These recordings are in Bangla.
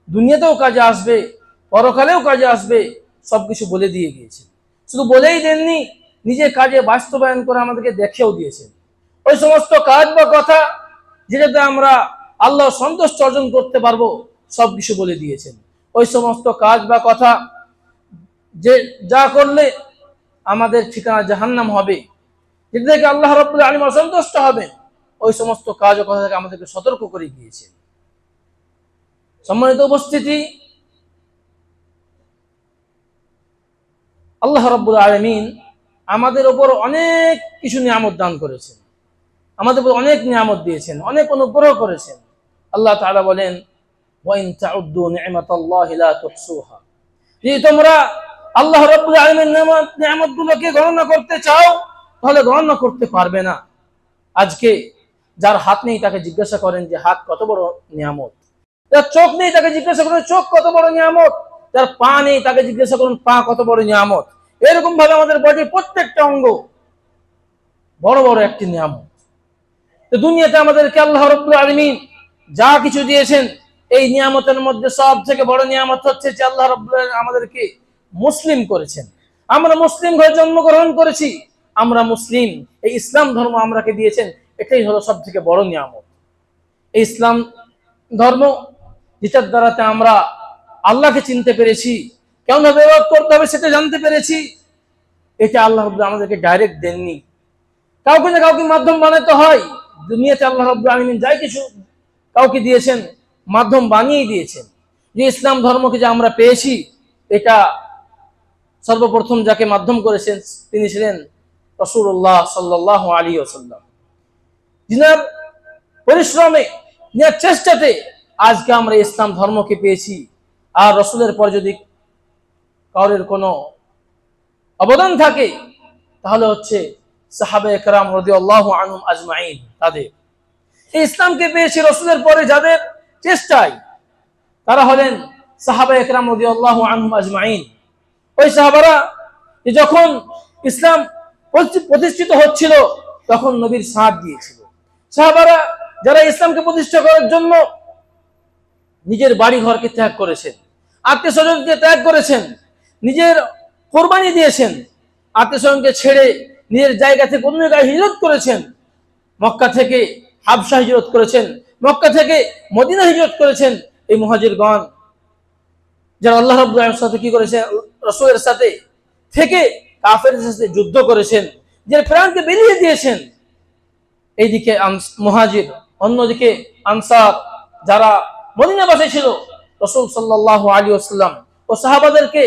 দুনিয়াতেও কাজে আসবে, পরকালেও কাজে আসবে, সবকিছু বলে দিয়ে গিয়েছেন। শুধু বলেই দেননি, নিজে কাজে বাস্তবায়ন করে আমাদেরকে দেখেও দিয়েছেন। ওই সমস্ত কাজ বা কথা যেটাতে আমরা আল্লাহ সন্তুষ্ট অর্জন করতে পারবো, সবকিছু বলে দিয়েছেন। ওই সমস্ত কাজ বা কথা যে যা করলে আমাদের ঠিকানা জাহান্নাম হবে, যেটা থেকে আল্লাহ রাব্বুল আলামিন অসন্তুষ্ট হবেন, ওই সমস্ত কাজ ও কথা থেকে আমাদেরকে সতর্ক করে গিয়েছেন। সম্মানিত উপস্থিতি, আল্লাহ রাব্বুল আলামিন আমাদের উপর অনেক কিছু নিয়ামত দান করেছেন, আমাদের উপর অনেক নিয়ামত দিয়েছেন, অনেক অনুগ্রহ করেছেন। আল্লাহ তাআলা বলেন, ওয়া ইন তাউদ্দু নি'মাতাল্লাহি লা তুহসুহা, যদি তোমরা আল্লাহ রাব্বুল আলামিনের নিয়ামতগুলোকে গণনা করতে চাও তাহলে গণনা করতে পারবে না। আজকে যার হাত নেই তাকে জিজ্ঞাসা করেন যে হাত কত বড় নিয়ামত, যার চোখ নেই তাকে জিজ্ঞাসা করেন চোখ কত বড় নিয়ামত, যার পা নেই তাকে জিজ্ঞাসা করুন পা কত বড় নিয়ামত। এরকম ভাবে আমাদের বডির প্রত্যেকটা অঙ্গ বড় বড় একটি নিয়ামত। তো দুনিয়াতে আমাদেরকে আল্লাহ রাব্বুল আলামিন যা কিছু দিয়েছেন, এই নিয়ামতের মধ্যে সব থেকে বড় নিয়ামত হচ্ছে যে আল্লাহ রাব্বুল আলামিন আমাদেরকে মুসলিম করেছেন। আমরা মুসলিম ঘরে জন্মগ্রহণ করেছি, আমরা মুসলিম, এই ইসলাম ধর্ম আমরাকে দিয়েছেন, এটাই হলো সব থেকে বড় নিয়ামত। এই ইসলাম ধর্ম যেটার দ্বারাতে আমরা আল্লাহকে চিনতে পেরেছি, কেমন ভাবে ইবাদত করতে হবে সেটা জানতে পেরেছি। এটা আল্লাহ রাব্বুল আমাদেরকে ডাইরেক্ট দেননি, কাউকে না কাউকে মাধ্যম বানাতে হয়। দুনিয়াতে আল্লাহ রাব্বুল আলামিন যাই কিছু কাউকে দিয়েছেন, মাধ্যম বানিয়ে দিয়েছেন। যে ইসলাম ধর্মকে যে আমরা পেয়েছি, এটা সর্বপ্রথম যাকে মাধ্যম করেছেন তিনি ছিলেন রাসূলুল্লাহ সাল্লাল্লাহু আলাইহি ওয়াসাল্লাম। যিনার পরিশ্রমে, যিনার চেষ্টাতে আজকে আমরা ইসলাম ধর্মকে পেয়েছি। আর রাসূলের পর যদি কারোর কোনো অবদান থাকে তাহলে হচ্ছে সাহাবায়ে কেরাম রাদিয়াল্লাহু আনহুম আজমাইন। তাদের এই ইসলামকে পেয়েছি রাসূলের পরে যাদের চেষ্টায়, তারা হলেন সাহাবায়ে কেরাম রাদিয়াল্লাহু আনহুম আজমাইন। ওই সাহাবারা যখন ইসলাম প্রতিষ্ঠিত হচ্ছিল তখন নবীর সাথ দিয়েছিল। সাহাবারা যারা ইসলামকে প্রতিষ্ঠা করার জন্য নিজের বাড়ি ঘরকে ত্যাগ করেছেন, আত্মীয় স্বজনকে ত্যাগ করেছেন, নিজের কোরবানি দিয়েছেন, আত্মীয় স্বজনকে ছেড়ে নিজের জায়গা থেকে অন্য জায়গায় হিজরত করেছেন। মক্কা থেকে হাবশা হিজরত করেছেন, মক্কা থেকে মদিনা হিজরত করেছেন। এই মুহাজিরগণ যারা আল্লাহ রাব্বুল আলামিনের সাথে কি করেছেন, রাসূলের সাথে থেকে কাফেরদের সাথে যুদ্ধ করেছেন, যারা প্রাণকে বেরিয়ে দিয়েছেন। এইদিকে মুহাজির, অন্যদিকে আনসার যারা মদিনাবাসী ছিল, রাসূল সাল্লাল্লাহু আলাইহি ওয়াসাল্লাম ও সাহাবাদেরকে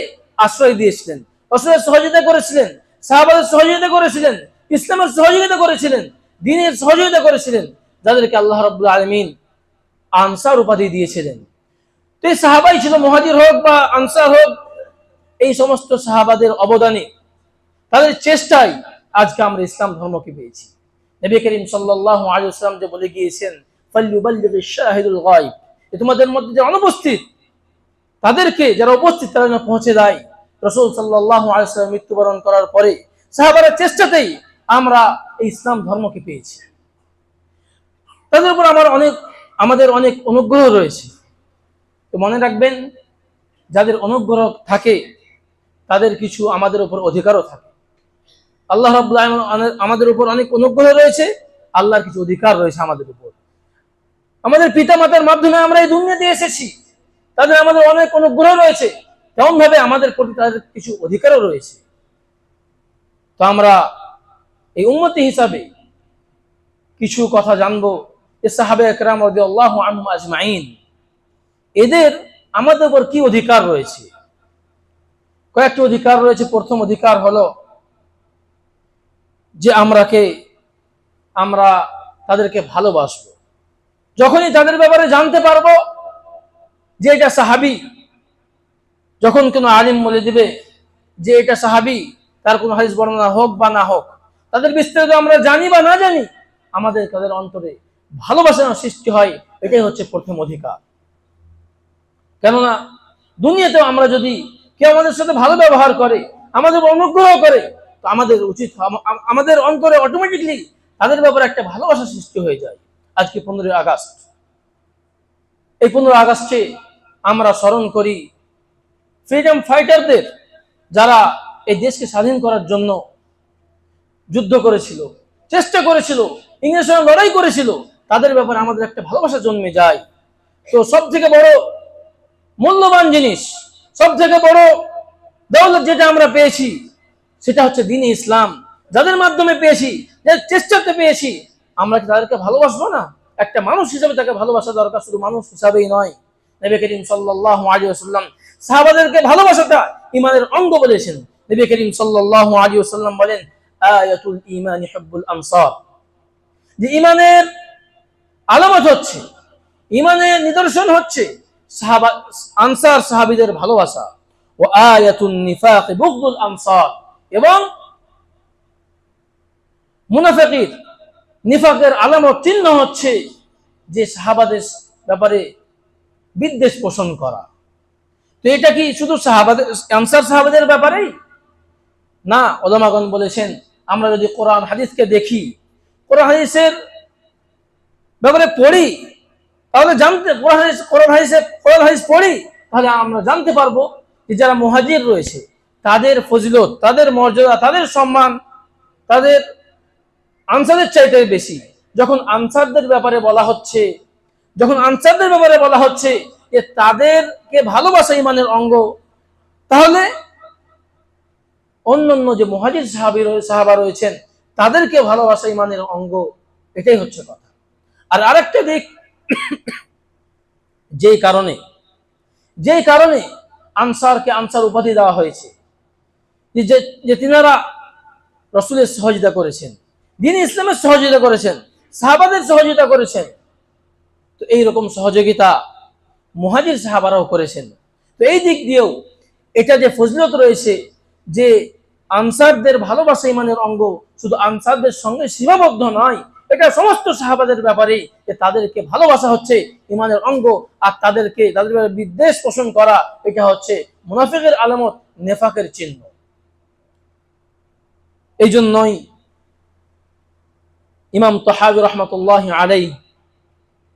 আশ্রয় দিয়েছিলেন, রাসূলের সহযোগিতা করেছিলেন, সাহাবাদের সহযোগিতা করেছিলেন, ইসলামের সহযোগিতা করেছিলেন, দ্বীনের সহযোগিতা করেছিলেন, যাদেরকে আল্লাহ রাব্বুল আলামিন আনসার উপাধি দিয়েছিলেন। তো এই সাহাবাই ছিল, মুহাজির হোক বা আনসার হোক, এই সমস্ত সাহাবাদের অবদানে, তাদের চেষ্টায় আজকে আমরা ইসলাম ধর্মকে পেয়েছি। নবী করিম সাল্লাল্লাহু আলাইহি ওয়াসাল্লাম যে বলে গিয়েছেন, ফালইউবাল্লিগিশ শাহিদুল গায়ব, তোমাদের মধ্যে যে অনুপস্থিত তাদেরকে, যারা উপস্থিত তারা যেন পৌঁছে দেয়। রাসূল সাল্লাল্লাহু আলাইহি ওয়াসাল্লাম মৃত্যুবরণ করার পরে সাহাবাদের চেষ্টাতেই আমরা এই ইসলাম ধর্মকে পেয়েছি। তাদের উপর আমাদের অনেক অনুগ্রহ রয়েছে। তো মনে রাখবেন, যাদের অনুগ্রহ থাকে তাদের কিছু আমাদের উপর অধিকারও থাকে। আল্লাহ রাব্বুল আলামিন আমাদের উপর অনেক অনুগ্রহ রয়েছে, আল্লাহর কিছু অধিকার রয়েছে আমাদের উপর। আমাদের পিতা মাতার মাধ্যমে আমরা এই দুনিয়াতে এসেছি, তাদের আমাদের অনেক অনুগ্রহ রয়েছে, তেমন ভাবে আমাদের প্রতি তাদের কিছু অধিকারও রয়েছে। তো আমরা এই উম্মতি হিসাবে কিছু কথা জানবো যে সাহাবায়ে কেরাম রাদিয়াল্লাহু আনহুম আজমাইন, এদের আমাদের উপর কি অধিকার রয়েছে। কয়েকটি অধিকার রয়েছে। প্রথম অধিকার হলো যে আমরা তাদেরকে ভালোবাসবো। যখনই তাদের ব্যাপারে জানতে পারবো যে এটা সাহাবী, যখন কোনো আলিম বলে দিবে যে এটা সাহাবী, তার কোনো হাদিস বর্ণনা হোক বা না হোক, তাদের বিস্তারিত আমরা জানি বা না জানি, আমাদের তাদের অন্তরে ভালোবাসার সৃষ্টি হয়। এটাই হচ্ছে প্রথম অধিকার। কেননা দুনিয়াতেও আমরা যদি কেউ আমাদের সাথে ভালো ব্যবহার করে, আমাদের অনুগ্রহ করে, তো আমাদের উচিত, আমাদের অন্তরে অটোমেটিকলি তাদের ব্যাপারে একটা ভালোবাসা সৃষ্টি হয়ে যায়। আজকে 15ই আগস্ট, এই 15 আগস্টে আমরা স্মরণ করি ফ্রিডম ফাইটারদের, যারা এই দেশকে স্বাধীন করার জন্য যুদ্ধ করেছিল, চেষ্টা করেছিল, ইংরেজের সঙ্গে লড়াই করেছিল, তাদের ব্যাপারে আমাদের একটা ভালোবাসা জন্মে যায়। তো সব থেকে বড় মূল্যবান জিনিস, সব থেকে বড় দৌলত যেটা আমরা পেয়েছি, সেটা হচ্ছে দ্বীন ইসলাম। যাদের মাধ্যমে পেয়েছি, যাদের চেষ্টাতে পেয়েছি, আমরা কি তাদেরকে ভালোবাসবো না? একটা মানুষ হিসেবে তাকে ভালোবাসা দরকার, শুধু মানুষ হিসাবেই নয়। নবী করিম সাল্লাল্লাহু আলাইহি ওয়াসাল্লাম সাহাবাদেরকে ভালোবাসাটা ঈমানের অঙ্গ বলেছেন। নবী করিম সাল্লাল্লাহু আলাইহি ওয়াসাল্লাম বলেন, আয়াতুল ঈমানি হুব্বুল আনসার, যে ঈমানের আলামত হচ্ছে, ঈমানের নিদর্শন হচ্ছে সাহাবা আনসার সাহাবীদের ভালোবাসা। ও আয়াতুন নিফাক বুগদুল আনসার, এবং মুনাফিকের নিফাকের আলামত চিহ্ন হচ্ছে যে সাহাবাদের ব্যাপারে বিদ্বেষ পোষণ করা। তো এটা কি শুধু সাহাবাদের, আনসার সাহাবাদের ব্যাপারেই না? উলামাগণ বলেছেন, আমরা যদি কোরআন হাদিসকে দেখি, কোরআন হাদিসের ব্যাপারে পড়ি, তাহলে জানতে কোরআন হাদিস পড়ি, তাহলে আমরা জানতে পারবো যে যারা মুহাজির রয়েছে তাদের ফজিলত, তাদের মর্যাদা, তাদের সম্মান, তাদের আনসারের চাইতে বেশি। যখন আনসারদের ব্যাপারে বলা হচ্ছে, যে তাদেরকে ভালোবাসা ঈমানের অঙ্গ, তাহলে অন্যান্য যে মুহাজির সাহাবা রয়েছেন তাদেরকে ভালোবাসা ঈমানের অঙ্গ, এটাই হচ্ছে কথা। আর আরেকটা দিক, যেই কারণে আনসারকে আনসার উপাধি দেওয়া হয়েছে, যে তিনারা রাসূলের সহযোগিতা করেছেন, দ্বীন ইসলামের সহযোগিতা করেছেন, সাহাবাদের সহযোগিতা করেছেন। তো এইরকম সহযোগিতা মুহাজির সাহাবারাও করেছেন। তো এই দিক দিয়েও এটা যে ফজিলত রয়েছে, যে আনসারদের ভালোবাসা ঈমানের অঙ্গ, শুধু আনসারদের সঙ্গে সীমাবদ্ধ নয়, এটা সমস্ত সাহাবাদের ব্যাপারে, যে তাদেরকে ভালোবাসা হচ্ছে ঈমানের অঙ্গ, আর তাদের ব্যাপারে বিদ্বেষ পোষণ করা, এটা হচ্ছে মুনাফিকের আলামত, নেফাকের চিহ্ন। এই জন্যই ইমাম তাহাবী রাহমাতুল্লাহি আলাইহি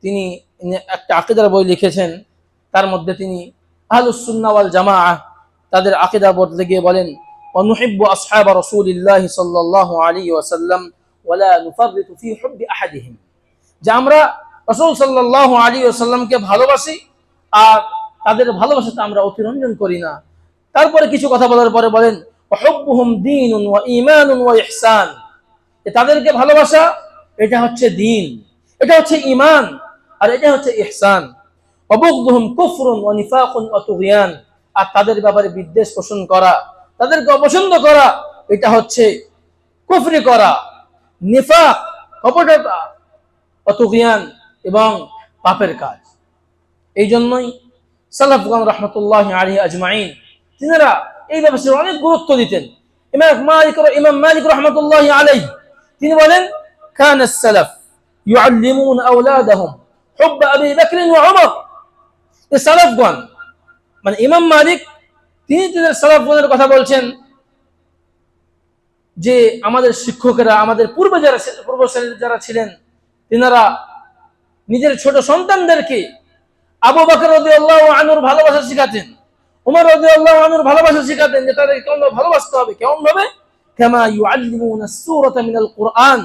তিনি একটা আকীদার বই লিখেছেন, তার মধ্যে তিনি আহলুস সুন্নাহ ওয়াল জামাআহ তাদের আকীদা বদলে গিয়ে বলেন, ওয়া নুহিব্বু আসহাবা রাসূলিল্লাহি সাল্লাল্লাহু আলাইহি ওয়াসাল্লাম ওয়া লা নুফাররিতু ফি হুব্বি আহাদিহিম, যে আমরা রাসূল সাল্লাল্লাহু আলাইহি ওয়াসাল্লামকে ভালোবাসি, আর তাদের ভালোবাসাতে আমরা অতিরঞ্জন করি না। তারপরে কিছু কথা বলার পরে বলেন, ওয়া হুব্বুহুম দীনুন ওয়া ঈমানুন ওয়া ইহসান, যে তাদেরকে ভালোবাসা এটা হচ্ছে দ্বীন, এটা হচ্ছে ঈমান, আর এটা হচ্ছে ইহসান। ওয়া বুগদুহুম কুফরুন ওয়া নিফাকুন ওয়া তুগয়ান, আর তাদের ব্যাপারে বিদ্বেষ পোষণ করা, তাদেরকে অপছন্দ করা, এটা হচ্ছে কুফরি করা, নিফাক, কপটতা, ওয়া তুগয়ান, এবং পাপের কাজ। এই জন্যই সালাফগণ রাহমাতুল্লাহি আলাইহি আজমাইন তিনারা এই ব্যাপারে অনেক গুরুত্ব দিতেন। ইমাম মালিক রাহমাতুল্লাহি আলাইহি তিনি বলেন, কানা সালাফ ইউআল্লিমুনা আওলাদাহুম হুব্ব আবি বকর ওয়া উমর। এই সালাফগণ, মানে ইমাম মালিক তিনি সালাফগণের কথা বলছেন, যে আমাদের শিক্ষকেরা, আমাদের পূর্বশ্রেণীর যারা ছিলেন, তিনারা নিজের ছোট সন্তানদেরকে আবু বকর রাদিয়াল্লাহু আনহুর ভালোবাসা শিখাতেন, উমর রাদিয়াল্লাহু আনহুর ভালোবাসা শিখাতেন, যে তাদেরকে কেমন ভালোবাসতে হবে, কেমন ভাবে, কামা ইউআল্লিমুনা সূরাতা মিনাল কুরআন,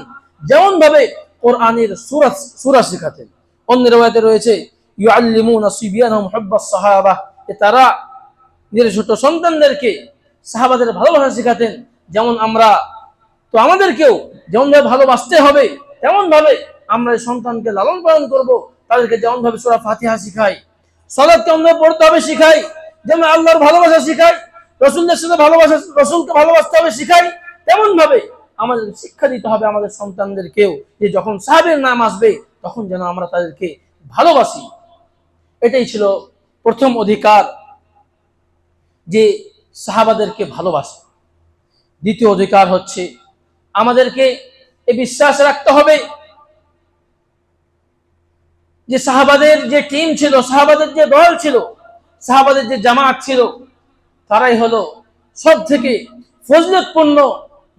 যেমন ভাবে কোরআনের সূরা শিখাতেন। অন্য riwayate রয়েছে ইউআল্লিমুনা সিবিয়ানহুম হুব্বাস সাহাবা, যে তারা নিজের ছোট সন্তানদেরকে সাহাবাদের ভালোবাসা শিখাতেন। যেমন আমরা, তো আমাদেরকেও যেমন ভাবে ভালোবাসতে হবে, তেমন ভাবে আমরা সন্তানকে লালন পালন করব। তাদেরকে যেমন ভাবে সূরা ফাতিহা শিখাই, সালাত কেমন ভাবে পড়তে হবে শিখাই, যেমন আল্লাহর ভালোবাসা শিখাই, রাসূলের সাথে রাসূলকে ভালোবাসতে হবে শিখাই, তেমন ভাবে আমাদের শিক্ষা দিতে হবে আমাদের সন্তানদেরকেও, যে যখন সাহাবের নাম আসবে তখন যেন আমরা তাদেরকে ভালোবাসি। এটাই ছিল প্রথম অধিকার, যে সাহাবাদেরকে ভালোবাসা। দ্বিতীয় অধিকার হচ্ছে আমাদেরকে এই বিশ্বাস রাখতে হবে যে সাহাবাদের যে টিম ছিল, সাহাবাদের যে দল ছিল, সাহাবাদের যে জামাত ছিল, তারাই হলো সব থেকে ফজিলতপূর্ণ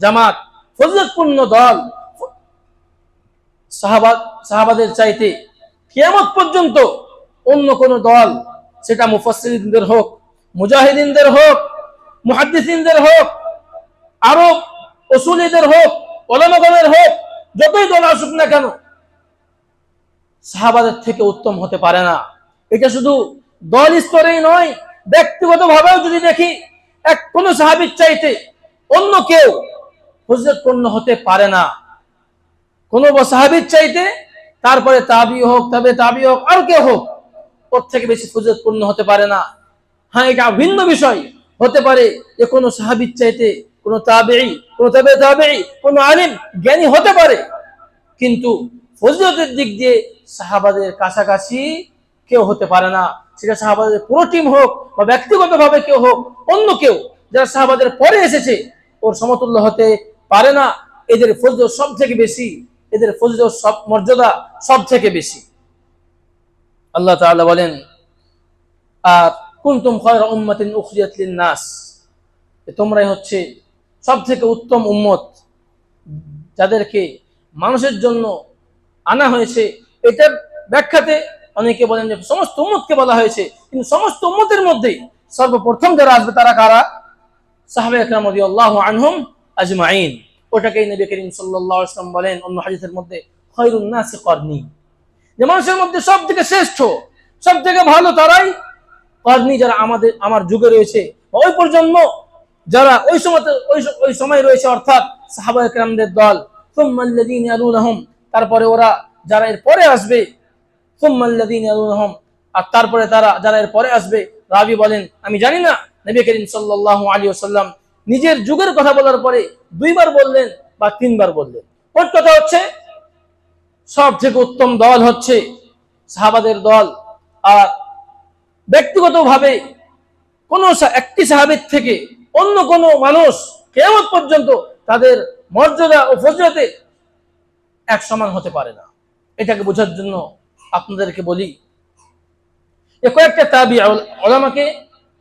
জামাত, ফজিলতপূর্ণ দল। সাহাবাদের চাইতে কিয়ামত পর্যন্ত অন্য কোন দল সেটা মুফাসসিরিনদের হোক, মুজাহিদিনদের হোক, মুহাদ্দিসিনদের হোক, আরব উসুলীদের হোক, উলামাগণের হোক, যতই দল আসুক না কেন, সাহাবাদের থেকে উত্তম হতে পারে না। এটা শুধু দল স্তরেই নয়, ব্যক্তিগতভাবেও যদি দেখি, কোন সাহাবীর চাইতে অন্য কেউ ফজিলতপূর্ণ হতে পারে না। কোন সাহাবীর চাইতে তারপরে তাবি হোক, তবে তাবি হোক, আর কেউ হোক, ওর থেকে বেশি ফজিলতপূর্ণ হতে পারে না। হ্যাঁ, এটা ভিন্ন বিষয়, হতে পারে যে কোনো সাহাবীর চাইতে কোনো তাবেঈ, কোনো তবে তাবেঈ, কোনো আলিম জ্ঞানী হতে পারে, কিন্তু ফজিলতের দিক দিয়ে সাহাবাদের কাছাকাছি কেউ হতে পারে না। সেটা সাহাবাদের পুরো টিম হোক বা ব্যক্তিগতভাবে কেউ হোক, অন্য কেউ যারা সাহাবাদের পরে এসেছে, ওর সমতুল্য হতে পারে না। এদের ফজিলত সব থেকে বেশি, এদের ফজিলত সব মর্যাদা সব থেকে বেশি। আল্লাহ তাআলা বলেন, আর কুনতুম খায়রা উম্মাতিন উখরিজাত লিন-নাস, তোমরাই হচ্ছে সব থেকে উত্তম উম্মত, যাদেরকে মানুষের জন্য আনা হয়েছে। এটার ব্যাখ্যাতে অনেকে বলেন যে সমস্ত উম্মতকে বলা হয়েছে, কিন্তু সমস্ত উম্মতের মধ্যে সর্বপ্রথম যারা আসবে তারা কারা? সাহাবায়ে কেরাম রাদিয়াল্লাহু আনহুম আজমাইন। ওটাকেই নবী করিম সাল্লাল্লাহু আলাইহি ওয়াসাল্লাম বলেন অন্য হাদিসের মধ্যে, খায়রুন নাসি করনি, যে মানুষের মধ্যে সব থেকে শ্রেষ্ঠ, সব থেকে ভালো তারাই করনি, যারা আমার যুগে রয়েছে, ওই প্রজন্ম যারা ওই সময় রয়েছে, অর্থাৎ সাহাবায়ে কেরামদের দল। সুম্মাল্লাযীনা ইয়ালুনহুম, তারপরে ওরা যারা এর পরে আসবে, সুম্মাল্লাযীনা ইয়ালুনহুম, আর তারপরে তারা যারা এর পরে আসবে। রাবি বলেন, আমি জানি না নবী করিম সাল্লাল্লাহু আলাইহি ওয়াসাল্লাম নিজের যুগের কথা বলার পরে দুইবার বললেন বা তিনবার বললেন। মোট কথা হচ্ছে সব থেকে উত্তম দল হচ্ছে সাহাবাদের দল। আর ব্যক্তিগতভাবে কোন একটি সাহাবীর থেকে অন্য কোন মানুষ কিয়ামত পর্যন্ত তাদের মর্যাদা ও ফজিলতে এক সমান হতে পারে না। এটাকে বোঝার জন্য আপনাদেরকে বলি, কয়েকটা তাবি উলামাকে,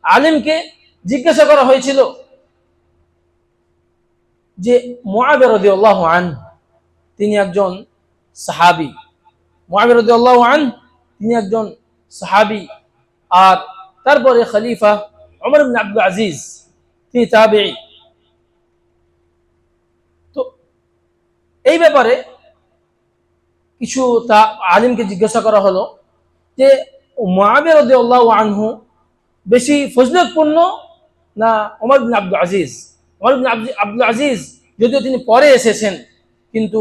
আলিমকে জিজ্ঞাসা করা হয়েছিল যে মুআবিয়া রাদিয়াল্লাহু আনহু, তিনি একজন সাহাবী, মুআবিয়া রাদিয়াল্লাহু আনহু তিনি একজন সাহাবী, আর তারপরে খলিফা ওমর ইবনে আব্দুল আজিজ তিনি তাবেঈ। তো এই ব্যাপারে কিছু আলিমকে জিজ্ঞাসা করা হলো যে মুআবিয়া রাদিয়াল্লাহু আনহু বেশি ফজিলতপূর্ণ না ওমর ইবনে আব্দুল আজিজ? ওমর ইবনে আব্দুল আজিজ যদিও তিনি পরে এসেছেন, কিন্তু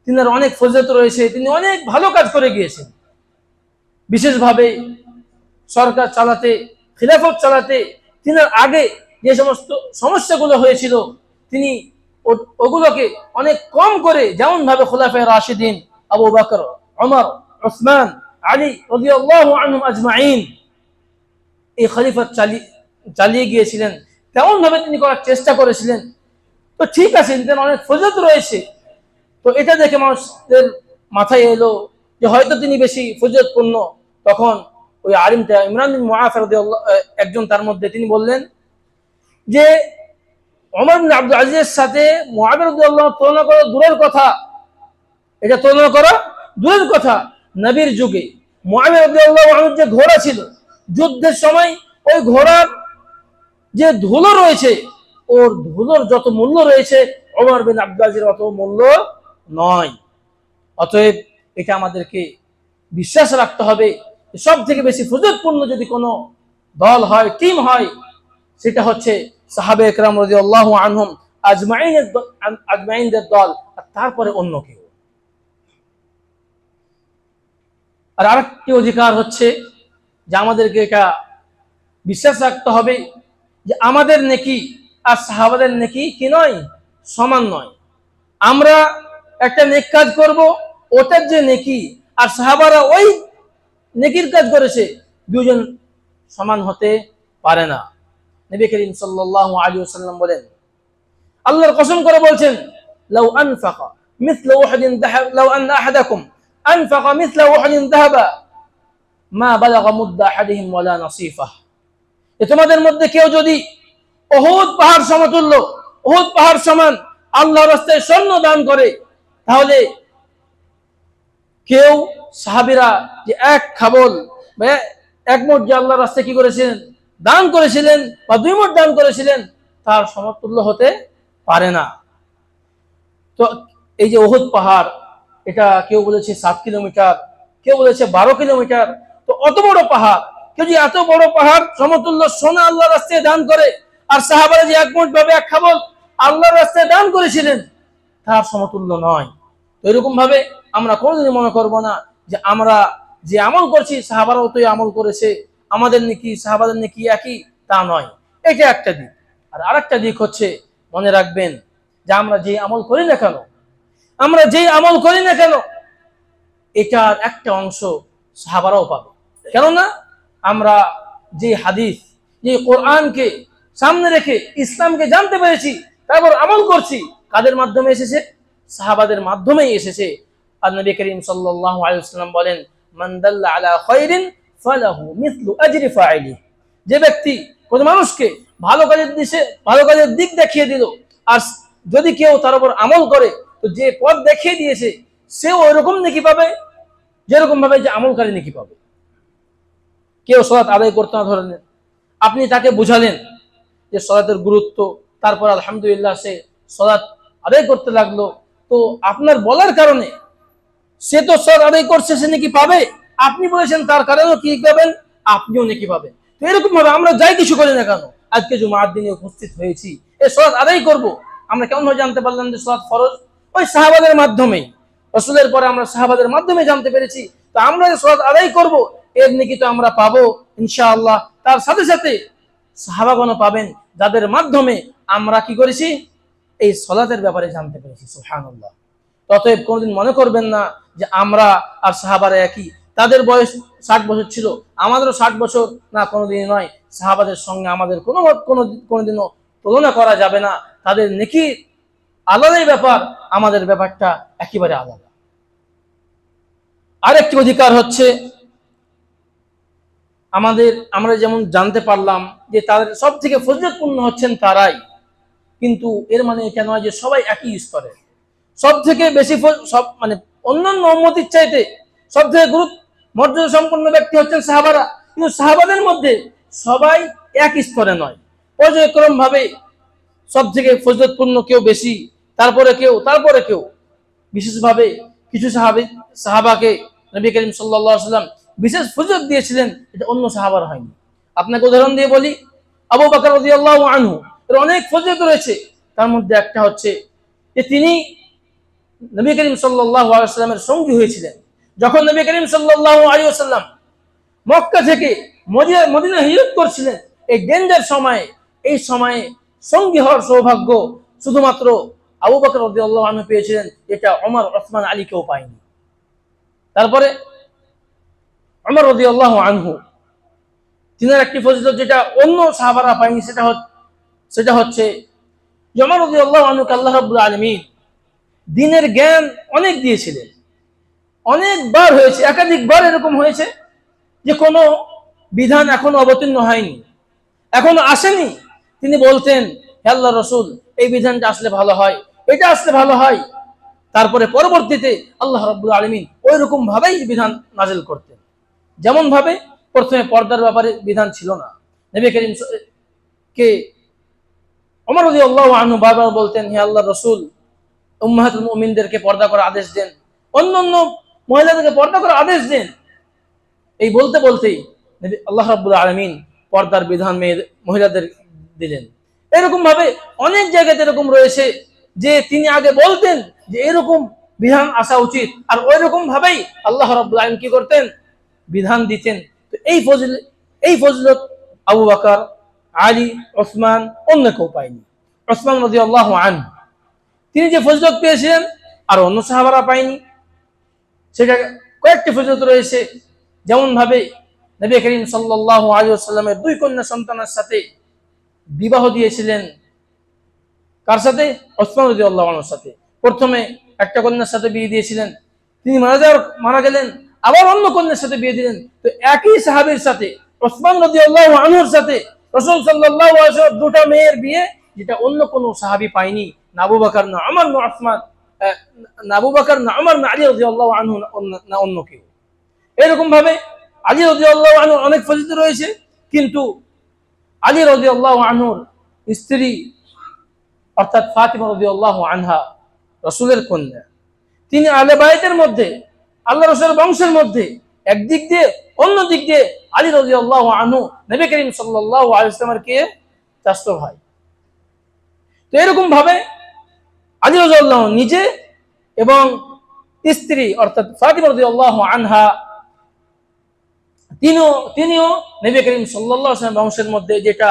তিনার অনেক ফজিলত রয়েছে, তিনি অনেক ভালো কাজ করে গিয়েছেন। বিশেষভাবে সরকার চালাতে, খিলাফত চালাতে তিনার আগে যে সমস্ত সমস্যাগুলো হয়েছিল, তিনি ওগুলোকে অনেক কম করে, যেমন ভাবে খুলাফায়ে রাশিদিন আবু বকর, ওমর, উসমান, আলী রাদিয়াল্লাহু আনহুম আজমাইন এই খলিফত চালিয়ে গিয়েছিলেন, তেমন ভাবে তিনি করার চেষ্টা করেছিলেন। তো ঠিক আছে, তিনি অনেক ফজিলত রয়েছে। তো এটা দেখে মানুষদের মাথায় এলো যে হয়তো তিনি বেশি ফজিলতপূর্ণ। তখন ওই আলিমটা ইমরান বিন মুআফির রাদিয়াল্লাহু একজন তার মধ্যে, তিনি বললেন যে ওমর ইবনে আব্দুল আজিজের সাথে মুআবিয়া রাদিয়াল্লাহু তুলনা করা দূরের কথা, এটা তুলনা করা দূরের কথা। নবীর যুগে মুআবিয়া রাদিয়াল্লাহু আনহুর যে ঘোড়া ছিল, যুদ্ধের সময় ওই ঘোড়ার যে ধুলো রয়েছে, ওর ধুলোর যত মূল্য রয়েছে ওমর বিন আব্দুল আজিজের অত মূল্য নয়। অতএব এটা আমাদেরকে বিশ্বাস রাখতে হবে, সব থেকে বেশি ফজিলতপূর্ণ যদি কোনো দল হয়, টিম হয়, সেটা হচ্ছে সাহাবায়ে কেরাম রাদিয়াল্লাহু আনহুম আজমাইনদের দল, আর তারপরে অন্য কেউ। আর আরেকটি অধিকার হচ্ছে যে আমাদেরকে এটা বিশ্বাস রাখতে হবে যে আমাদের নেকি আর সাহাবাদের নেকি কি নয়, সমান নয়। আমরা একটা নেক কাজ করব, ওটার যে নেকি আর সাহাবারা ওই নেকির কাজ করেছে, দুজন সমান হতে পারে না। নবী করিম সাল্লাল্লাহু আলাইহি ওয়াসাল্লাম বলেন, আল্লাহর কসম করে বলছেন, লাউ আনফাকা মিথলা উহুদিন যাহাব, লাউ আন্না আহাদাকুম আনফাকা মিথলা উহুদিন যাহাবা মা বালাগা মুদ্দা আহাদিহিম ওয়ালা নাসিফাহ। তোমাদের মধ্যে কেউ যদি উহুদ পাহাড় সমতুল্য, উহুদ পাহাড় সমান আল্লাহর রাস্তায় স্বর্ণ দান করে, তাহলে কেউ সাহাবীরা যে এক খাবল বা এক মোট যে আল্লাহর রাস্তায় কি করেছিলেন, দান করেছিলেন, বা 2 মোট দান করেছিলেন, তার সমতুল্য হতে পারে না। তো এই যে উহুদ পাহাড়, এটা কেউ বলেছে 7 কিলোমিটার, কেউ বলেছে 12 কিলোমিটার। তো অত বড় পাহাড়, কেউ যদি এত বড় পাহাড় সমতুল্য সোনা আল্লাহর রাস্তায় দান করে, আর সাহাবারা যে এক মোট ভাবে এক খাবল আল্লাহর রাস্তায় দান করেছিলেন, তার সমতুল্য নয়। তো এরকম ভাবে আমরা কোনোদিনই মনে করব না যে আমরা যে আমল করছি সাহাবারাও তো আমল করেছে, আমাদের নেকি সাহাবাদের নেকি একই, তা নয়। এটা একটা দিক। আর আরেকটা দিক হচ্ছে, মনে রাখবেন যে আমরা যে আমল করি না কেন, এটার একটা অংশ সাহাবারাও পাবে। কেননা আমরা যে হাদিস, যে কোরআনকে সামনে রেখে ইসলামকে জানতে পেরেছি, তারপর আমল করছি, কাদের মাধ্যমে এসেছে? সাহাবাদের মাধ্যমেই এসেছে। আর নবী করিম সাল্লাল্লাহু আলাইহি ওয়াসাল্লাম বলেন, মান দাল্লা আলা খায়রিন ফালাহু মিসলু আজরি ফাইলি। যে ব্যক্তি কোন মানুষকে ভালো কাজের দিক দেখিয়ে দিল, আর যদি কেউ তার উপর আমল করে, তো যে পথ দেখিয়ে দিয়েছে সেও ওইরকম নেকি পাবে, যেরকম ভাবে যে আমলকারী নেকি পাবে। কেউ সালাত আদায় করতে না ধরেন, আপনি তাকে বুঝালেন যে সালাতের গুরুত্ব, তারপর আলহামদুলিল্লাহ সে সালাত আদায় করতে লাগলো, তো আপনার বলার কারণে সে তো সালাত আদায় করছে, সে নাকি পাবে। আপনি বলেছেন তার কারণেও কি পাবেন, আপনিও নাকি পাবেন। তো এরকম ভাবে আমরা যাই কিছু করি না কেন, আজকে জুমার দিনে উপস্থিত হয়েছি, এই সালাত আদায় করব, আমরা কেমন ভাবে জানতে পারলাম যে সালাত ফরজ? ওই সাহাবাদের মাধ্যমেই, রাসূলের পরে আমরা সাহাবাদের মাধ্যমে জানতে পেরেছি। তো আমরা যে সালাত আদায় করব, এর নেকি তো আমরা পাবো ইনশাআল্লাহ। তার সাথে সাথে সাহাবাগণও পাবেন, যাদের মাধ্যমে আমরা কি করেছি, এই সালাতের ব্যাপারে জানতে পেরেছি। সুবহানাল্লাহ। অতএব কোনোদিন মনে করবেন না যে আমরা আর সাহাবারা একই, তাদের বয়স 60 বছর ছিল, আমাদেরও 60 বছর, না, কোনোদিনই নয়। সাহাবাদের সঙ্গে আমাদের কোনোদিনও তুলনা করা যাবে না। তাদের নেকি আলাদাই ব্যাপার, আমাদের ব্যাপারটা একেবারে আলাদা। আরেকটি অধিকার হচ্ছে, আমরা যেমন জানতে পারলাম যে তাদের সব থেকে ফজিলতপূর্ণ হচ্ছেন তারাই, কিন্তু এর মানে এটা নয় যে সবাই একই স্তরের। সব থেকে বেশি মানে অন্যান্য উম্মতের চাইতে সব থেকে মর্যাদা সম্পন্ন ব্যক্তি হচ্ছেন সাহাবারা, কিন্তু সাহাবাদের মধ্যে সবাই এক স্তরে নয়, পর্যায়ক্রম ভাবে সব থেকে ফজিলতপূর্ণ কেউ বেশি, তারপরে কেউ। বিশেষভাবে কিছু সাহাবাকে নবী করিম সাল্লাল্লাহু আলাইহি ওয়াসাল্লাম বিশেষ ফজিলত দিয়েছিলেন, এটা অন্য সাহাবার হয়নি। আপনাকে উদাহরণ দিয়ে বলি, আবু বকর রাদিয়াল্লাহু আনহু এর অনেক ফজিলত রয়েছে। তার মধ্যে একটা হচ্ছে যে তিনি নবী করিম সাল্লাল্লাহু আলাইহি ওয়াসাল্লামের সঙ্গী হয়েছিলেন। যখন নবী করিম সাল্লাল্লাহু আলাইহি ওয়াসাল্লাম মক্কা থেকে মদিনা হিজরত করছিলেন, এই ডেঞ্জার সময়ে, এই সময়ে সঙ্গী হওয়ার সৌভাগ্য শুধুমাত্র আবু বকর রাদিয়াল্লাহু আনহু পেয়েছিলেন, এটা ওমর, ওসমান, আলী কেউ পায়নি। তারপরে ওমর রাদিয়াল্লাহু আনহু, তিনার একটি ফজিলত যেটা অন্য সাহাবারা পায়নি, সেটা হচ্ছে যে ওমর রাদিয়াল্লাহু আনহুকে আল্লাহ রাব্বুল আলামিন দ্বীনের জ্ঞান অনেক দিয়েছিলেন। অনেকবার হয়েছে, একাধিকবার এরকম হয়েছে যে কোনো বিধান এখনো অবতীর্ণ হয়নি, এখনো আসেনি, তিনি বলতেন, হে আল্লাহর রাসূল, এই বিধানটা আসলে ভালো হয়, এটা আসলে ভালো হয়। তারপরে পরবর্তীতে আল্লাহ রাব্বুল আলামিন ওই রকম ভাবেই বিধান নাযিল করতেন। যেমন ভাবে প্রথমে পর্দার ব্যাপারে বিধান ছিল না, নবী করিম কে ওমর রাদিয়াল্লাহু আনহু বারবার বলতেন, হে আল্লাহর রাসূল, উম্মাহাতুল মুমিনদেরকে পর্দা করার আদেশ দেন, অন্যান্য মহিলাদেরকে পর্দা করার আদেশ দেন। এই বলতে বলতেই আল্লাহ রাব্বুল আলামিন পর্দার বিধান মহিলাদের দিলেন। এরকম ভাবে অনেক জায়গাতে এরকম রয়েছে যে তিনি আগে বলতেন যে এরকম বিধান আসা উচিত, আর ওই রকম ভাবেই আল্লাহ রাব্বুল আলামিন কি করতেন, বিধান দিতেন। তো এই ফজিলত আবু বকর, আলী, ওসমান অন্য কেউ পায়নি। ওসমান রাদিয়াল্লাহু আনহু তিনি যে ফজিলত পেয়েছিলেন আর অন্য সাহাবারা পায়নি, সেটা কয়েকটি ফজিলত রয়েছে। যেমন ভাবে নবী করিম সাল্লাল্লাহু আলাইহি ওয়াসাল্লামের 2 কন্যা সন্তানের সাথে বিবাহ দিয়েছিলেন। কার সাথে? ওসমান রাদিয়াল্লাহু আনহুর সাথে। প্রথমে একটা কন্যার সাথে বিয়ে দিয়েছিলেন, তিনি মারা গেলেন, আবার অন্য কন্যার সাথে বিয়ে দিলেন। তো একই সাহাবীর সাথে, ওসমান রাদিয়াল্লাহু আনহুর সাথে রাসূল সাল্লাল্লাহু আলাইহি ওয়াসাল্লাম 2টা মেয়ের বিয়ে, যেটা অন্য কোনো সাহাবী পায়নি। না আবু বকর, না ওমর, না ওসমান, না আবু বকর, না ওমর, না আলী রাদিয়াল্লাহু আনহু, না অন্য কেউ। এরকম ভাবে আলী রাদিয়াল্লাহু আনহু অনেক ফজিলত রয়েছে, কিন্তু আলী রাদিয়াল্লাহু আনহুর স্ত্রী অর্থাৎ ফাতিমা রাদিয়াল্লাহু আনহা, রাসূলের কন্যা, তিনি আহলে বাইতের মধ্যে, আল্লাহ রাসূলের বংশের মধ্যে, একদিক দিয়ে অন্য দিক দিয়ে আলী রাদিয়াল্লাহু আনহু নবী করিম সাল্লাল্লাহু আলাইহি ওয়াসাল্লামের কে চাচতো ভাই। তো এরকম ভাবে আলী রাদিয়াল্লাহু নিজে এবং স্ত্রী অর্থাৎ ফাতিমা রাদিয়াল্লাহু আনহা তিনিও নবী করিম সাল্লাল্লাহু আলাইহি ওয়াসাল্লাম বংশের মধ্যে, যেটা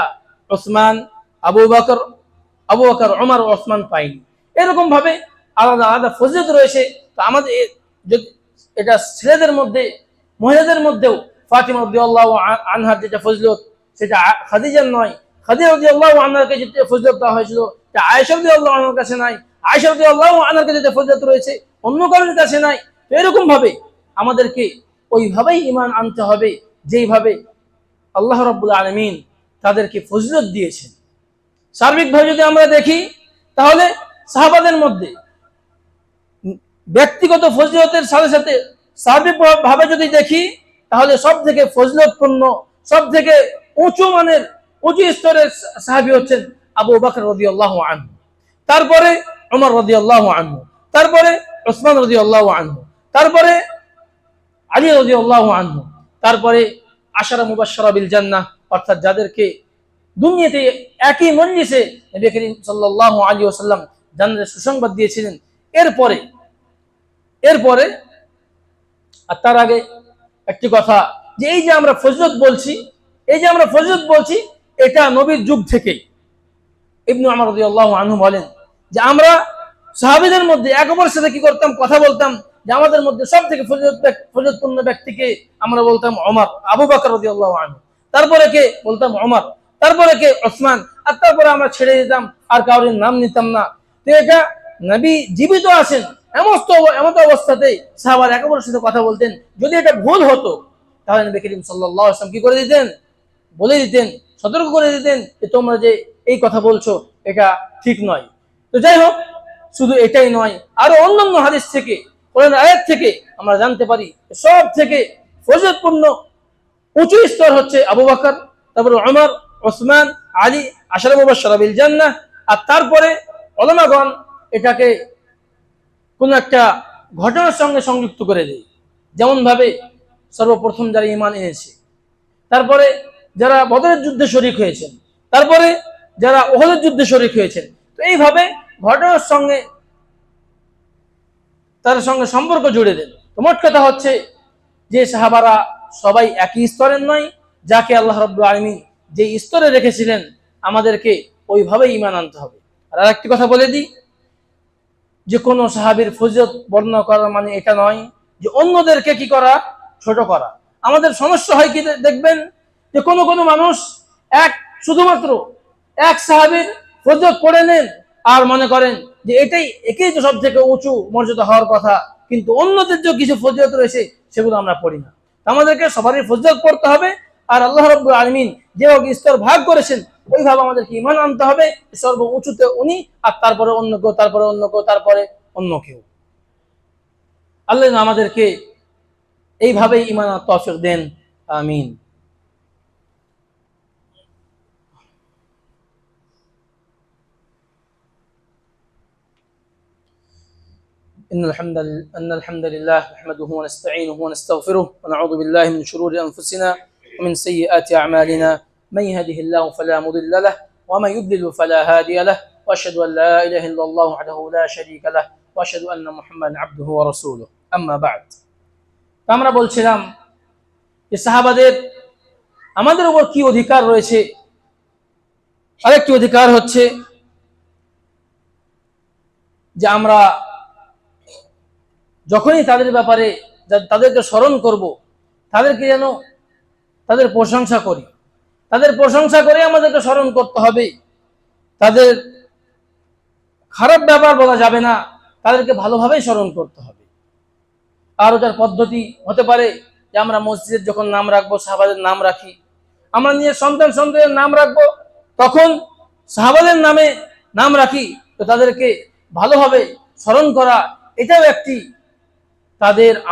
ওসমান, আবু বকর, ওমর ও ওসমান পায়নি। এরকম ভাবে আলাদা আলাদা ফজিলত রয়েছে। তো আমাদের এটা ছেলেদের মধ্যে, মহিলাদের মধ্যেও ফাতিমা রাদিয়াল্লাহু আনহার যেটা ফজিলত সেটা খাদিজার নয়, খাদিজা রাদিয়াল্লাহু আনহাকে যে ফজিলত দেওয়া হয়েছিল তা আয়েশা রাদিয়াল্লাহু আনহার কাছে নাই, আয়েশা রাদিয়াল্লাহু আনহার কাছে যে ফজিলত রয়েছে অন্য কারোর কাছে নাই। তো এরকম ভাবে আমাদেরকে ওইভাবেই ঈমান আনতে হবে যেইভাবে আল্লাহ রাব্বুল আলামিন তাদেরকে ফজিলত দিয়েছেন। সার্বিকভাবে যদি আমরা দেখি তাহলে সাহাবাদের মধ্যে ব্যক্তিগত ফজিলতের সাথে সাথে সার্বিকভাবে যদি দেখি তাহলে সব থেকে ফজিলতপূর্ণ, সব থেকে উঁচু মানের, উঁচু স্তরের সাহাবী হচ্ছেন আবু বকর রাদিয়াল্লাহু আনহু, তারপরে ওমর রাদিয়াল্লাহু আনহু, তারপরে ওসমান রাদিয়াল্লাহু আনহু, তারপরে আলী রাদিয়াল্লাহু আনহু, তারপরে আশারা মুবাশশারা বিল জান্নাহ অর্থাৎ যাদেরকে দুনিয়াতে একই মজলিসে নবী করিম সাল্লাল্লাহু আলাইহি ওয়াসাল্লাম জান্নাতের সুসংবাদ দিয়েছিলেন। এরপরে আর তার আগে একটি কথা, যে এই যে আমরা ফজিলত বলছি, এটা নবীর যুগ থেকেই। ইবনে উমর রাদিয়াল্লাহু আনহু বলেন যে আমরা সাহাবীদের মধ্যে এক অপরের সাথে কি করতাম, কথা বলতাম, যে আমাদের মধ্যে সব থেকে ফজিলতপূর্ণ ব্যক্তিকে আমরা বলতাম ওমর, আবু বকর রাদিয়াল্লাহু আনহু, তারপরে কে বলতাম ওমর, তারপরে কে ওসমান, আর তারপরে আমরা ছেড়ে দিতাম, আর কারোর নাম নিতাম না। তো এটা নবী জীবিত আছেন এমন অবস্থাতে সাহাবারা এক অপরের সাথে কথা বলতেন। যদি এটা ভুল হতো তাহলে নবী করিম সাল্লাল্লাহু আলাইহি ওয়াসাল্লাম কি করে দিতেন, বলে দিতেন, সতর্ক করে দিতেন যে তোমরা যে এই কথা বলছো এটা ঠিক নয়। তো যাই হোক, শুধু এটাই নয়, আরো অন্যান্য হাদিস থেকে, কোরআন আয়াত থেকে আমরা জানতে পারি সব থেকে ফজিলতপূর্ণ উঁচু স্তর হচ্ছে আবু বকর, তারপরে ওমর, ওসমান, আলী, আশারা মুবাশশারা বিল জান্নাহ। আর তারপরে উলামাগণ এটাকে কোন একটা ঘটনার সঙ্গে সংযুক্ত করে দেয়, যেমন ভাবে সর্বপ্রথম যারা ঈমান এনেছে, তারপরে যারা বদরের যুদ্ধে শরীক হয়েছেন, তারপরে যারা উহুদের যুদ্ধে শরীক হয়েছেন। তো এইভাবে ঘটনার সঙ্গে তার সঙ্গে সম্পর্ক জুড়ে দেন। তো মোট কথা হচ্ছে যে সাহাবারা সবাই একই স্তরের নয়, যাকে আল্লাহ রাব্বুল আলামিন যে স্তরে রেখেছিলেন আমাদেরকে ওইভাবে ঈমান আনতে হবে। আর আরেকটি কথা বলে দিই, যে কোনো সাহাবীর ফজিলত বর্ণনা করা মানে এটা নয় যে অন্যদেরকে কি করা, ছোট করা। আমাদের সমস্যা হয় কি দেখবেন, যে কোনো মানুষ শুধুমাত্র এক সাহাবীর ফজিলত পড়ে নেন আর মনে করেন যে একেই তো সব থেকে উঁচু মর্যাদা হওয়ার কথা, কিন্তু অন্যদের যে কিছু ফজিলত রয়েছে সেগুলো আমরা পড়ি না। আমাদেরকে সবারই ফজিলত পড়তে হবে, আর আল্লাহ রাব্বুল আলামিন যেভাবে স্তর ভাগ করেছেন ওইভাবে আমাদেরকে ঈমান আনতে হবে। সর্ব উঁচুতে উনি, আর তারপরে অন্য কেউ, তারপরে অন্য কেউ, তারপরে অন্য কেউ। আল্লাহ আমাদেরকে এইভাবে ঈমান আনার তৌফিক দেন, আমিন। إن الحمد لله نحمده ونستعينه ونستغفره ونعوذ بالله من شرور أنفسنا ومن سيئات أعمالنا، من يهده الله فلا مضل له ومن يضلل فلا هادي له، وأشهد أن لا إله إلا الله وحده لا شريك له وأشهد أن محمدا عبده ورسوله، أما بعد। আমরা বলছিলাম যে সাহাবাদের আমাদের উপর কি অধিকার রয়েছে। আরেকটি অধিকার হচ্ছে যে আমরা যখনই তাদের ব্যাপারে তাদেরকে স্মরণ করব, তাদেরকে যেন তাদের প্রশংসা করি, তাদের প্রশংসা করে আমাদেরকে স্মরণ করতে হবে। তাদের খারাপ ব্যাপার বলা যাবে না, তাদেরকে ভালোভাবেই স্মরণ করতে হবে। আর ওটার পদ্ধতি হতে পারে যে আমরা মসজিদের যখন নাম রাখবো সাহাবাদের নাম রাখি, আমরা নিজের সন্তানের নাম রাখবো তখন সাহাবাদের নামে নাম রাখি। তো তাদেরকে ভালোভাবে স্মরণ করা এটাও একটি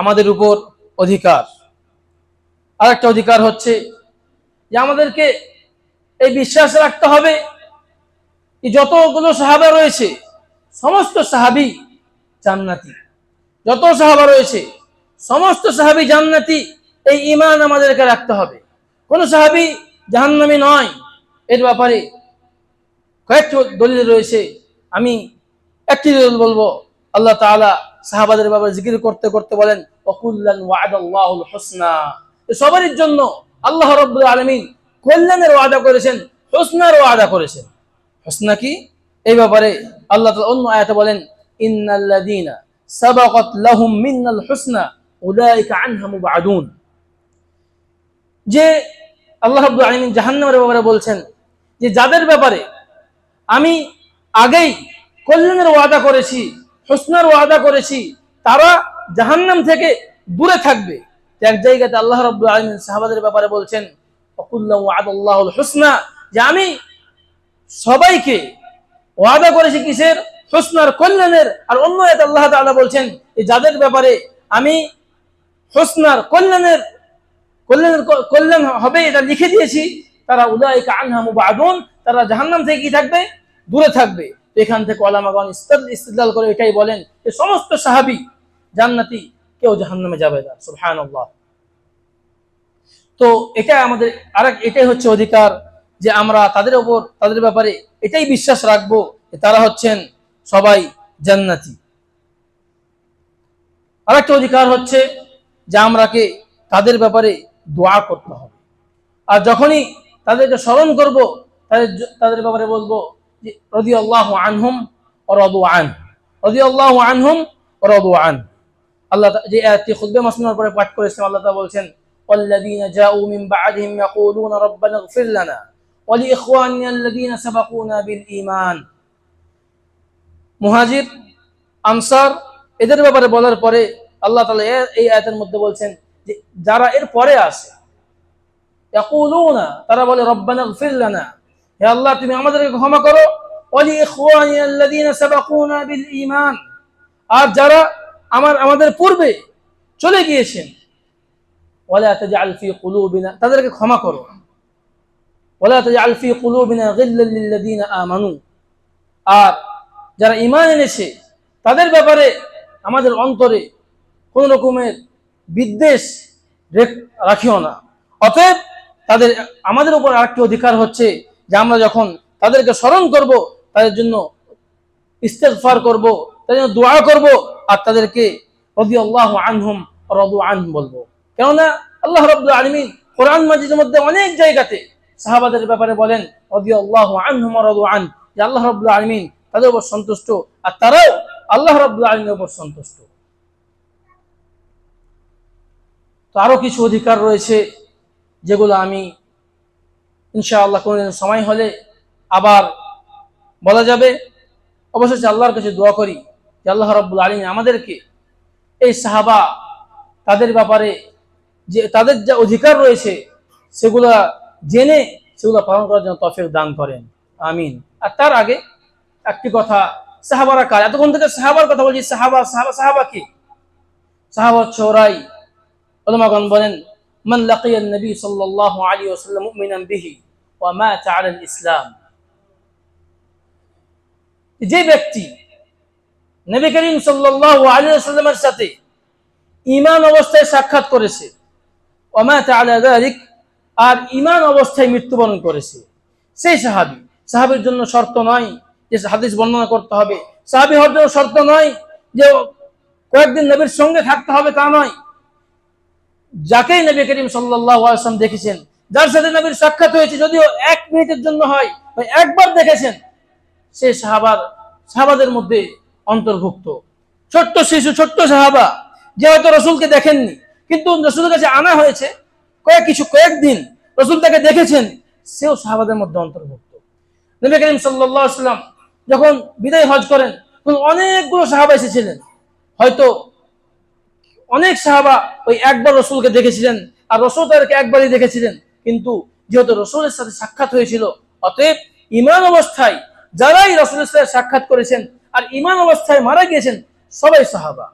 আমাদের উপর অধিকার। আরেকটা অধিকার হচ্ছে যে আমাদেরকে এই বিশ্বাস রাখতে হবে যে যতগুলো সাহাবা রয়েছে সমস্ত সাহাবী জান্নাতি, যত সাহাবা রয়েছে সমস্ত সাহাবী জান্নাতি, এই ঈমান আমাদেরকে রাখতে হবে। কোন সাহাবী জাহান্নামী নয়, এর ব্যাপারে কয়েকটি দলিল রয়েছে। আমি একটি দলিল বলবো। আল্লাহ তাআলা সাহাবাদের ব্যাপারে জিকির করতে করতে বলেন ওয়াকুল্লান ওয়া'দাল্লাহুল হুসনা, সবারই জন্য আল্লাহ রাব্বুল আলামিন কল্যাণের ওয়াদা করেছেন, হুসনার ওয়াদা করেছেন। হুসনা কি, এই ব্যাপারে আল্লাহ তাআলা অন্য আয়াতে বলেন ইন্নাল্লাযীনা সাবাকাত লাহুম মিনাল হুসনা উলাইকা আনহা মুবআদুন, যে আল্লাহ রাব্বুল আলামিন জাহান্নামের ব্যাপারে বলছেন যে যাদের ব্যাপারে আমি আগেই কল্যাণের ওয়াদা করেছি, হুসনার ওয়াদা করেছি, তারা জাহান্নাম থেকে দূরে থাকবে। এক জায়গাতে আল্লাহ রাব্বুল আলামিন সাহাবাদের ব্যাপারে বলছেন ওয়াকুল্লাহু ওয়া'দাল্লাহুল হুসনা, যে আমি সবাইকে ওয়াদা করেছি কিসের, হুসনার, কল্যাণের। আর অন্য আয়াতে আল্লাহ তাআলা বলছেন যে যাদের ব্যাপারে আমি হুসনার, কল্যাণ হবে এটা লিখে দিয়েছি, তারা উলাইকা আনহা মুবআদুন, তারা জাহান্নাম থেকে কি থাকবে, দূরে থাকবে। এখান থেকে উলামাগণ ইস্তিদলাল করে এটাই বলেন যে সমস্ত সাহাবী জান্নাতি, কেউ জাহান্নামে যাবে না। সুবহানাল্লাহ। তো এটা আমাদের এটাই হচ্ছে অধিকার যে আমরা তাদের ব্যাপারে এটাই বিশ্বাস রাখবো যে তারা হচ্ছেন সবাই জান্নাতি। আরেকটা অধিকার হচ্ছে যে আমরাকে তাদের ব্যাপারে দোয়া করতে হবে। আর যখনই তাদেরকে স্মরণ করব তাদের ব্যাপারে বলবো যে রাদিয়াল্লাহু আনহুম ওয়া রাদু আন, রাদিয়াল্লাহু আনহুম ওয়া রাদু আন। আল্লাহ যে আয়াতটি খুতবা মাসনুর পরে পাঠ করেছেন, আল্লাহ তাআলা বলছেন ওয়াল্লাযীনা জাউ মিন বা'দিহিম ইয়াকুলুনা রাব্বানা ইগফির লানা ওয়া লিইখওয়ানিনা আল্লাযীনা সাবাকুনা বিল ঈমান। মুহাজির, আনসার, এদের ব্যাপারে বলার পরে আল্লাহ তাআলা এই আয়াতের মধ্যে বলছেন যে যারা এর পরে আসে, ইয়াকুলুনা, তারা বলে রব্বানা ইগফির লানা, হে আল্লাহ তুমি আমাদেরকে ক্ষমা করো, ওয়া লিইখওয়ানিনা আল্লাযীনা সাবাকুনা বিল ঈমান, আর যারা আমাদের পূর্বে চলে গিয়েছেন, ওয়ালা তাজআল ফি কুলুবিনা, তাদেরকে ক্ষমা করো, ওয়ালা তাজআল ফি কুলুবিনা গিল্লাল লিল্লাযীনা আমানু, আর যারা ঈমান এনেছে তাদের ব্যাপারে আমাদের অন্তরে কোন রকমের বিদ্বেষ রাখিও না। অতএব আমাদের উপর আরেকটি অধিকার হচ্ছে যে আমরা যখন তাদেরকে স্মরণ করব, তাদের জন্য ইস্তেগফার করব, তাদের জন্য দোয়া করব, আর তাদেরকে রাদিয়াল্লাহু আনহুম ওয়া রাদু আন বলবো। কেননা আল্লাহ রাব্বুল আলামিন কোরআন মাজিদের মধ্যে অনেক জায়গাতে সাহাবাদের ব্যাপারে বলেন রাদিয়াল্লাহু আনহুম ওয়া রাদু আন, যে আল্লাহ রাব্বুল আলামিন তাদের উপর সন্তুষ্ট আর তারাও আল্লাহ রাব্বুল আলামিনের উপর সন্তুষ্ট। তো আরো কিছু অধিকার রয়েছে যেগুলো আমি ইনশাআল্লাহ কোনদিন সময় হলে আবার বলা যাবে। অবশ্যই আল্লাহর কাছে দোয়া করি যে আল্লাহ রাব্বুল আলামিন আমাদেরকে এই সাহাবা তাদের ব্যাপারে যে তাদের যা অধিকার রয়েছে সেগুলা জেনে সেগুলা পালন করার জন্য তৌফিক দান করেন, আমিন। আর তার আগে একটি কথা, সাহাবারা কার, এতক্ষণ থেকে সাহাবার কথা বলছি, সাহাবা কি? সাহাবা হচ্ছে ওরাই, উলামাগণ বলেন মান লাকিয়ান নবী সাল্লাল্লাহু আলাইহি ওয়াসাল্লাম মুমিনান বিহি ওয়া মাতা আলাল ইসলাম, যে ব্যক্তি নবী করিম সাল্লাল্লাহু আলাইহি ওয়াসাল্লামের সাথে ঈমান অবস্থায় সাক্ষাৎ করেছে, ওয়া মাতা আলা যালিক, আর ঈমান অবস্থায় মৃত্যুবরণ করেছে, সেই সাহাবী। সাহাবীর জন্য শর্ত নয় যে হাদিস বর্ণনা করতে হবে, সাহাবী হওয়ার জন্য শর্ত নয় যে কয়েকদিন নবীর সঙ্গে থাকতে হবে, তা নয়। যাকেই নবী করিম সাল্লাল্লাহু আলাইহি ওয়াসাল্লাম দেখেছেন, যার সাথে নবীর সাক্ষাৎ হয়েছে, যদিও 1 মিনিটের জন্য হয় বা একবার দেখেছেন, সে সাহাবাদের মধ্যে অন্তর্ভুক্ত। ছোট্ট শিশু, ছোট্ট সাহাবা, যে হয়তো রাসূলকে দেখেননি, কিন্তু রাসূলের কাছে আনা হয়েছে কয়েকদিন, রাসূল তাকে দেখেছেন, সেও সাহাবাদের মধ্যে অন্তর্ভুক্ত। নবী করিম সাল্লাল্লাহু আলাইহি ওয়াসাল্লাম যখন বিদায় হজ করেন, তখন অনেকগুলো সাহাবা এসেছিলেন। হয়তো অনেক সাহাবা ওই একবার রাসূলকে দেখেছিলেন, আর রাসূল তাদেরকে একবারই দেখেছিলেন, কিন্তু যেহেতু রাসূলের সাথে সাক্ষাৎ হয়েছিল, অতএব ঈমান অবস্থায় যারাই রাসূলের সাথে সাক্ষাৎ করেছেন আর ঈমান অবস্থায় মারা গিয়েছেন, সবাই সাহাবা।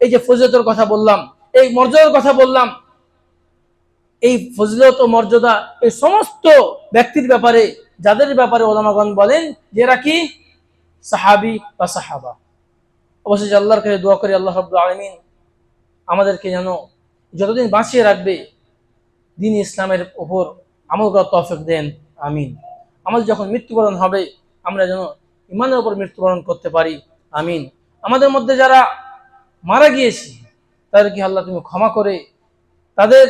এই যে ফজিলতের কথা বললাম, এই মর্যাদার কথা বললাম, এই ফজিলত ও মর্যাদা এই সমস্ত ব্যক্তির ব্যাপারে, যাদের ব্যাপারে ওলামাগণ বলেন যে এরা কি সাহাবী বা সাহাবা। অবশ্যই আল্লাহর কাছে দোয়া করি আল্লাহ রাব্বুল আলামিন আমাদেরকে যেন যতদিন বাঁচিয়ে রাখবে দ্বীন ইসলামের উপর আমল করার তৌফিক দেন, আমিন। আমাদের যখন মৃত্যুবরণ হবে আমরা যেন ঈমানের উপর মৃত্যুবরণ করতে পারি, আমিন। আমাদের মধ্যে যারা মারা গিয়েছে তাদেরকে আল্লাহ তুমি ক্ষমা করে তাদের